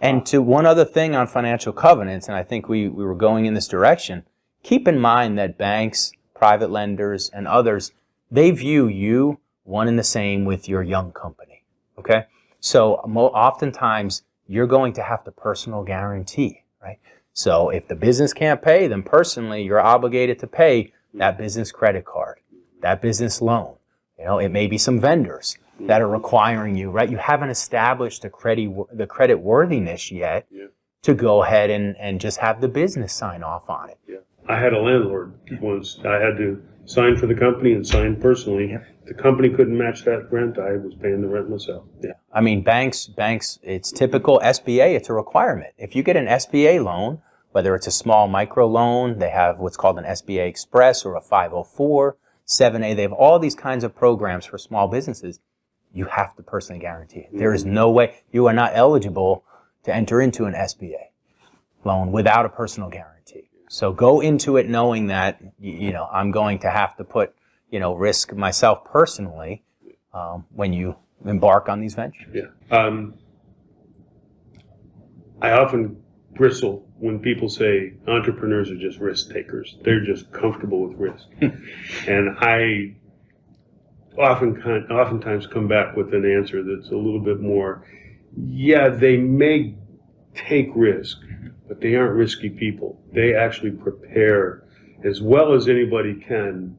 And to one other thing on financial covenants, and I think we were going in this direction, keep in mind that banks, private lenders, and others, they view you one and the same with your young company, okay? So oftentimes, you're going to have to personal guarantee, right? So if the business can't pay, then personally, you're obligated to pay that business credit card, that business loan. You know, it may be some vendors that are requiring you, right? You haven't established the credit worthiness yet to go ahead and just have the business sign off on it. Yeah. I had a landlord once. I had to sign for the company and sign personally. Yeah. If the company couldn't match that rent, I was paying the rent myself. Yeah. I mean, banks, it's typical SBA, it's a requirement. If you get an SBA loan, whether it's a small micro loan, they have what's called an SBA Express or a 504, 7A, they have all these kinds of programs for small businesses. You have to personally guarantee it. There is no way, you are not eligible to enter into an SBA loan without a personal guarantee. So go into it knowing that, I'm going to have to put, risk myself personally when you embark on these ventures. Yeah. I often bristle when people say entrepreneurs are just risk takers. They're just comfortable with risk. And I oftentimes come back with an answer that's a little bit more, yeah, they may take risk, but they aren't risky people. They actually prepare as well as anybody can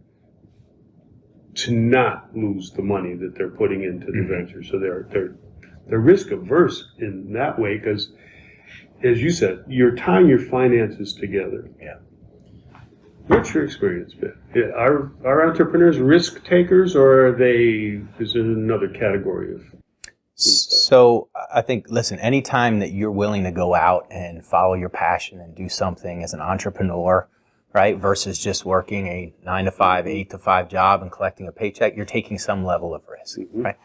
to not lose the money that they're putting into the venture. So they're risk averse in that way because, as you said, you're tying your finances together. Yeah. What's your experience been? Are entrepreneurs risk takers, or is it another category of? So I think, listen, anytime that you're willing to go out and follow your passion and do something as an entrepreneur, right, versus just working a 9-to-5, 8-to-5 job and collecting a paycheck, you're taking some level of risk, right?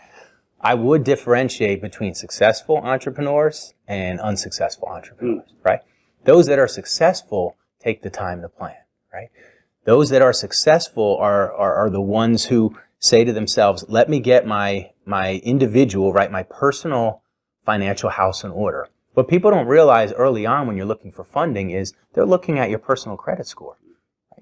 I would differentiate between successful entrepreneurs and unsuccessful entrepreneurs, right? Those that are successful take the time to plan, right? Those that are successful are the ones who say to themselves, let me get my individual, right, my personal financial house in order. What people don't realize early on when you're looking for funding is they're looking at your personal credit score.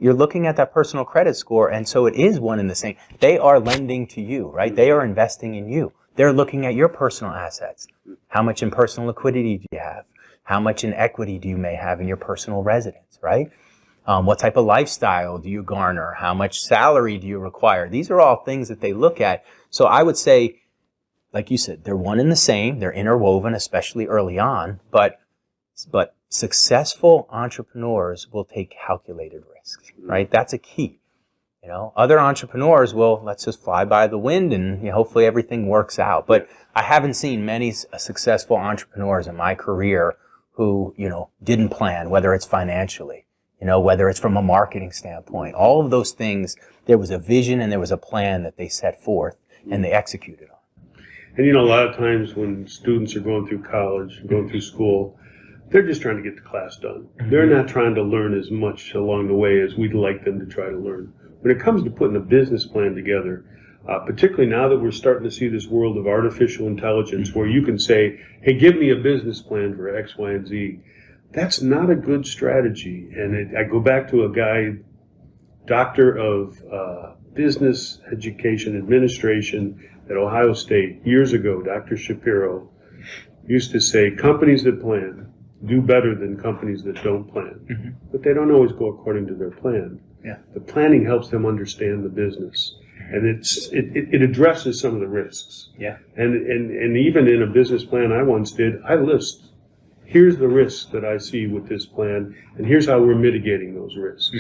You're looking at that personal credit score, and so it is one and the same. They are lending to you, right? They are investing in you. They're looking at your personal assets. How much in personal liquidity do you have? How much in equity do you may have in your personal residence, right? What type of lifestyle do you garner? How much salary do you require? These are all things that they look at. So I would say, like you said, they're one and the same. They're interwoven, especially early on. But successful entrepreneurs will take calculated risks, right? That's a key. Other entrepreneurs will, let's just fly by the wind and hopefully everything works out. But I haven't seen many successful entrepreneurs in my career who, didn't plan, whether it's financially, whether it's from a marketing standpoint. All of those things, there was a vision and there was a plan that they set forth and they executed on. And a lot of times when students are going through college, going through school, they're just trying to get the class done. They're not trying to learn as much along the way as we'd like them to try to learn. When it comes to putting a business plan together, particularly now that we're starting to see this world of artificial intelligence where you can say, hey, give me a business plan for X, Y, and Z, that's not a good strategy. And I go back to a guy, doctor of business education administration at Ohio State years ago, Dr. Shapiro, used to say, companies that plan do better than companies that don't plan. But they don't always go according to their plan. Yeah. The planning helps them understand the business, and it addresses some of the risks. Yeah. And even in a business plan I once did, I list, here's the risks that I see with this plan, and here's how we're mitigating those risks.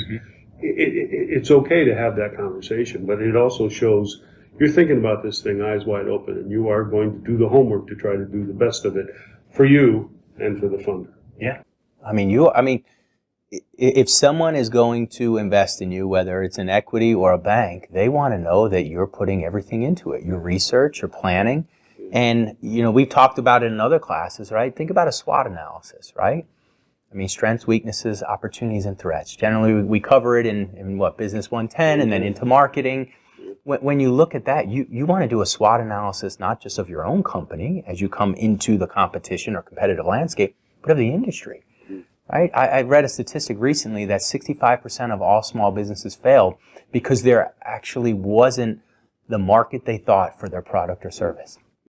It's okay to have that conversation, but it also shows you're thinking about this thing eyes wide open, and you are going to do the homework to try to do the best of it for you and for the funder. Yeah. If someone is going to invest in you, whether it's an equity or a bank, they want to know that you're putting everything into it. Your research, your planning. And, we've talked about it in other classes, right? Think about a SWOT analysis, right? Strengths, weaknesses, opportunities, and threats. Generally, we cover it in Business 110 and then into marketing. when you look at that, you want to do a SWOT analysis, not just of your own company as you come into the competition or competitive landscape, but of the industry, right? I read a statistic recently that 65% of all small businesses failed because there actually wasn't the market they thought for their product or service.